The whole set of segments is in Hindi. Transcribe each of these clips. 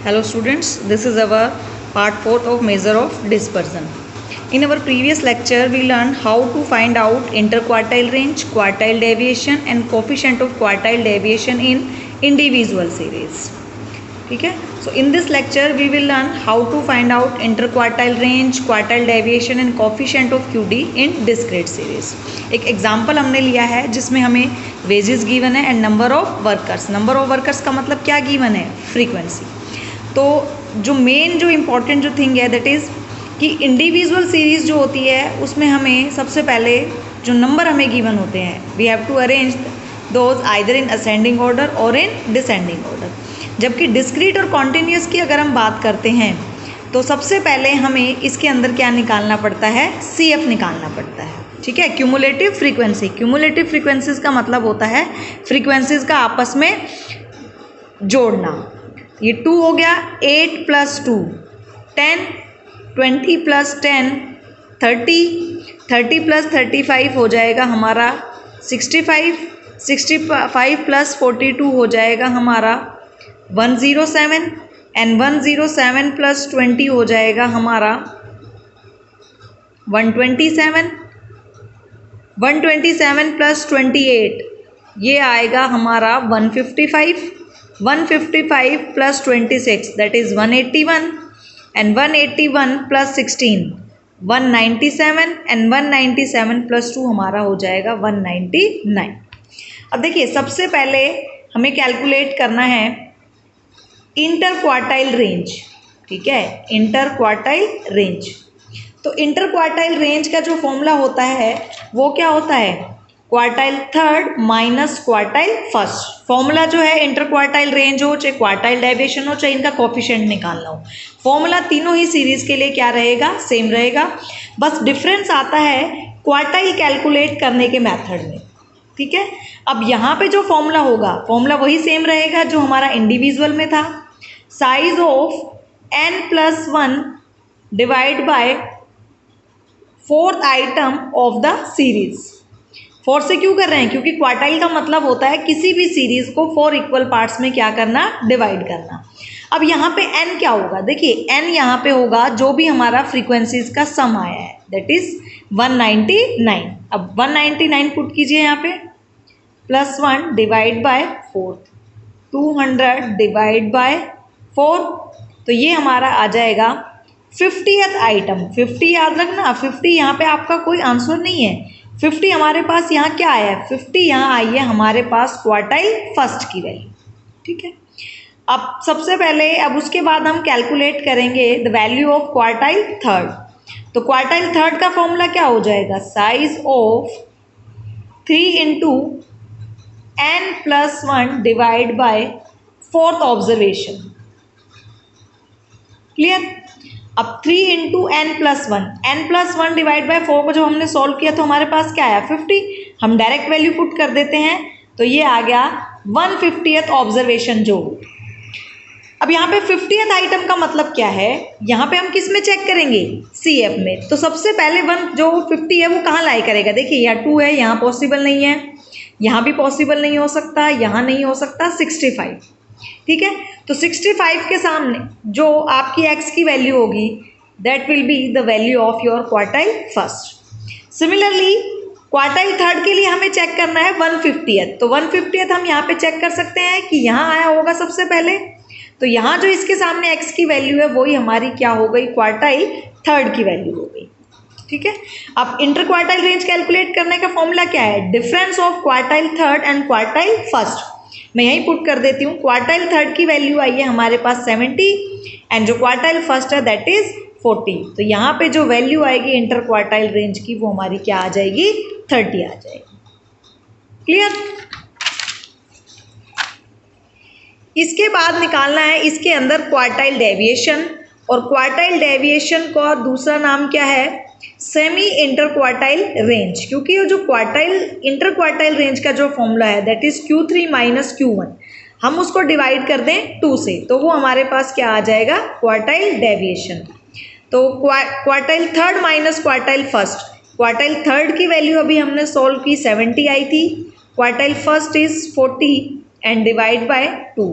Hello students, this is our part 4th of measure of dispersion. In our previous lecture, we learned how to find out interquartile range, quartile deviation and coefficient of quartile deviation in individual series. ठीक है, so in this lecture we will learn how to find out interquartile range, quartile deviation and coefficient of QD in discrete series. एक एग्जाम्पल हमने लिया है जिसमें हमें वेजेस गिवन है and number of workers. Number of workers का मतलब क्या गिवन है? फ्रीक्वेंसी. तो जो मेन जो इम्पोर्टेंट जो थिंग है दैट इज़ कि इंडिविजुअल सीरीज़ जो होती है उसमें हमें सबसे पहले जो नंबर हमें गिवन होते हैं we have to arrange those either in ascending order और इन डिसेंडिंग ऑर्डर. जबकि डिस्क्रीट और कॉन्टिन्यूस की अगर हम बात करते हैं तो सबसे पहले हमें इसके अंदर क्या निकालना पड़ता है? CF निकालना पड़ता है. ठीक है, क्यूमुलेटिव फ्रीक्वेंसी. क्यूमुलेटिव फ्रीक्वेंसीज का मतलब होता है फ्रीक्वेंसीज का आपस में जोड़ना. ये 2 हो गया, 8 + 2 10, 20 + 10 30, 30 + 35 हो जाएगा हमारा 65, 65 + 42 हो जाएगा हमारा 107 एंड 107 + 20 हो जाएगा हमारा 127, 127 + 28 ये आएगा हमारा 155, 155 + 26 दैट इज़ 181 एंड 181 + 16 197 एंड 197 + 2 हमारा हो जाएगा 199. अब देखिए सबसे पहले हमें कैलकुलेट करना है इंटरक्वार्टाइल रेंज. ठीक है, इंटरक्वार्टाइल रेंज. तो इंटरक्वार्टाइल रेंज का जो फॉर्मूला होता है वो क्या होता है? Quartile third minus quartile first. Formula जो है इंटरक्वार्टाइल रेंज हो चाहे क्वार्टाइल डेविएशन हो चाहे इनका कोफिशिएंट निकालना हो, फॉर्मूला तीनों ही सीरीज के लिए क्या रहेगा? सेम रहेगा. बस डिफरेंस आता है क्वार्टाइल कैलकुलेट करने के मेथड में. ठीक है, अब यहाँ पे जो फॉर्मूला होगा फॉर्मूला वही सेम रहेगा जो हमारा इंडिविजुअल में था. Size of n+1 divide by fourth item of the series. 4 से क्यों कर रहे हैं? क्योंकि क्वार्टाइल का मतलब होता है किसी भी सीरीज को 4 इक्वल पार्ट्स में क्या करना? डिवाइड करना. अब यहाँ पे n क्या होगा? देखिए n यहाँ पे होगा जो भी हमारा फ्रीक्वेंसीज का सम आया है दैट इज 199. अब 199 पुट कीजिए यहाँ पे +1 डिवाइड बाय 4, 200 डिवाइड बाय 4 तो ये हमारा आ जाएगा 50th आइटम. 50 याद रखना, 50 यहाँ पे आपका कोई आंसर नहीं है. 50 हमारे पास यहाँ क्या आया है? 50 यहाँ आई है हमारे पास क्वार्टाइल फर्स्ट की वैल्यू. ठीक है, अब सबसे पहले अब उसके बाद हम कैलकुलेट करेंगे the value of quartile third. तो क्वार्टाइल थर्ड का फॉर्मूला क्या हो जाएगा? Size of 3 × n+1 divide by fourth observation. Clear? अब 3 × n+1, n+1 डिवाइड बाय 4 को जब हमने सॉल्व किया तो हमारे पास क्या आया? 50. हम डायरेक्ट वैल्यू पुट कर देते हैं तो ये आ गया 150th ऑब्जर्वेशन जो. अब यहाँ पे 50th आइटम का मतलब क्या है? यहाँ पे हम किस में चेक करेंगे? CF में. तो सबसे पहले 1 जो 50 है वो कहाँ लाई करेगा? देखिए यहाँ 2 है, यहाँ पॉसिबल नहीं है, यहाँ भी पॉसिबल नहीं हो सकता, यहाँ नहीं हो सकता. 65. ठीक है, तो 65 के सामने जो आपकी x की वैल्यू होगी that will be the value of your quartile first. Similarly quartile third के लिए हमें चेक करना है 150th. तो 150th हम यहाँ पे चेक कर सकते हैं कि यहाँ आया होगा सबसे पहले. तो यहाँ जो इसके सामने x की वैल्यू है वही हमारी क्या हो गई? क्वार्टाइल थर्ड की वैल्यू हो गई. ठीक है, अब इंटरक्वार्टाइल रेंज कैलकुलेट करने का फॉर्मूला क्या है? Difference of quartile third and quartile first. मैं यहीं पुट कर देती हूँ. क्वार्टाइल थर्ड की वैल्यू आई है हमारे पास 70 एंड जो क्वार्टाइल फर्स्ट है दैट इज 40. तो यहाँ पे जो वैल्यू आएगी इंटर क्वार्टाइल रेंज की वो हमारी क्या आ जाएगी? 30 आ जाएगी. क्लियर? इसके बाद निकालना है इसके अंदर क्वार्टाइल डेविएशन. और क्वार्टाइल डेविएशन का दूसरा नाम क्या है? Semi interquartile range. क्योंकि ये जो क्वार्टाइल इंटरक्वार्टाइल रेंज का जो फॉर्मूला है दैट इज Q3 - Q1 हम उसको डिवाइड कर दें 2 से तो वो हमारे पास क्या आ जाएगा? Quartile deviation. तो quartile third minus quartile first. Quartile third की वैल्यू अभी हमने सॉल्व की 70 आई थी. Quartile first is 40 and divide by 2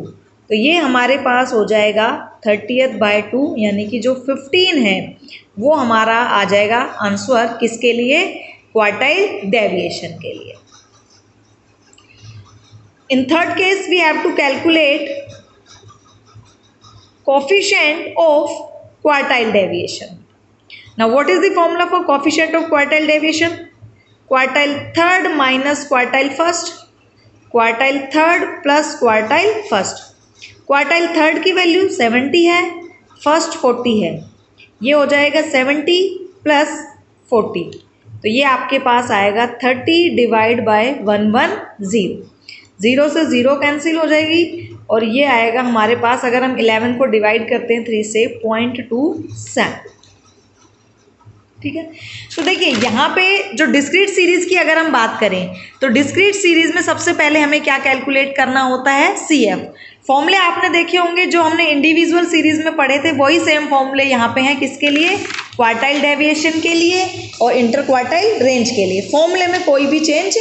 तो ये हमारे पास हो जाएगा 30/2 यानी कि जो 15 है वो हमारा आ जाएगा आंसर किसके लिए, क्वार्टाइल डेविएशन के लिए। In third case we have to calculate coefficient of quartile deviation. Now what is the formula for coefficient of quartile deviation? Quartile third minus quartile first, quartile third plus quartile first। quartile third की वैल्यू 70 है, फर्स्ट 40 है, ये हो जाएगा 70 प्लस 40, तो ये आपके पास आएगा 30/110। 0 से 0 कैंसिल हो जाएगी और ये आएगा हमारे पास, अगर हम 11 को डिवाइड करते हैं 3 से, 0.27। ठीक है, तो देखिए यहाँ पे जो डिस्क्रीट सीरीज की अगर हम बात करें तो डिस्क्रीट सीरीज में सबसे पहले हमें क्या कैलकुलेट करना होता है, CF। फॉर्मूले आपने देखे होंगे जो हमने इंडिविजुअल सीरीज में पढ़े थे, वही सेम फॉर्मूले यहाँ पे हैं, किसके लिए, क्वार्टाइल डेविएशन के लिए और इंटर क्वार्टाइल रेंज के लिए। फॉर्मूले में कोई भी चेंज